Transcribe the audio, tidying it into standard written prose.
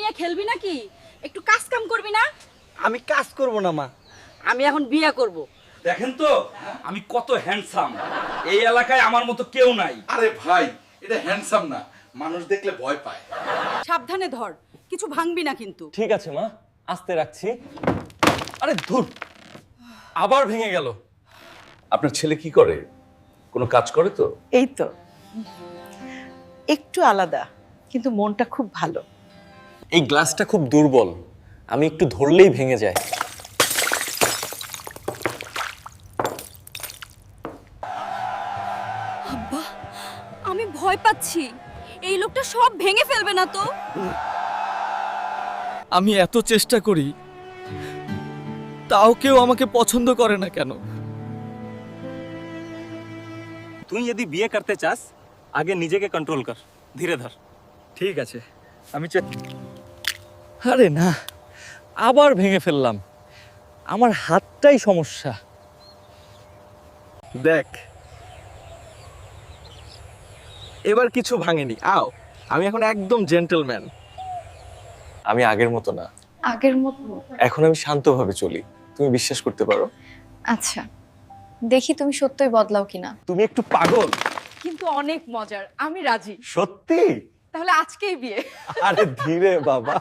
নিয়ে খেলবি নাকি? একটু কাজ কাম করবি না? আমি কাজ করব না মা, আমি এখন বিয়ে করব। দেখেন তো আমি কত হ্যান্ডসাম, এই এলাকায় আমার মতো কেউ নাই। আরে ভাই, এটা হ্যান্ডসাম না, মানুষ দেখলে ভয় পায়। সাবধানে ধর, কিছু ভাঙবি না কিন্তু। ঠিক আছে মা, আস্তে রাখছি। আরে ধুর, আবার ভেঙে গেল। আপনার ছেলে কি করে? কোনো কাজ করে তো? এই তো একটু আলাদা, কিন্তু মনটা খুব ভালো। এই গ্লাসটা খুব দুর্বল, আমি একটু ধরলেই ভেঙে যায়। আব্বা, আমি ভয় পাচ্ছি। এই লোকটা সব ভেঙে ফেলবে না তো? আমি এত চেষ্টা করি, তাও কেউ আমাকে পছন্দ করে না কেন? তুই যদি বিয়ে করতে চাস, আগে নিজেকে কন্ট্রোল কর, ধীরে ধর। ঠিক আছে, আমি আরে না, আবার ভেঙে ফেললাম। আমার হাতটাই সমস্যা। দেখ, এবার কিছু ভাঙেনি। আও, আমি এখন একদম জেন্টলম্যান। আমি আগের মতো না, আগের মতো? এখন আমি শান্তভাবে চলি, তুমি বিশ্বাস করতে পারো। আচ্ছা, দেখি তুমি সত্যই বদলাও কিনা। তুমি একটু পাগল। কিন্তু অনেক মজার, আমি রাজি। সত্যি? তাহলে আজকেই বিয়ে। আরে ধীরে বাবা।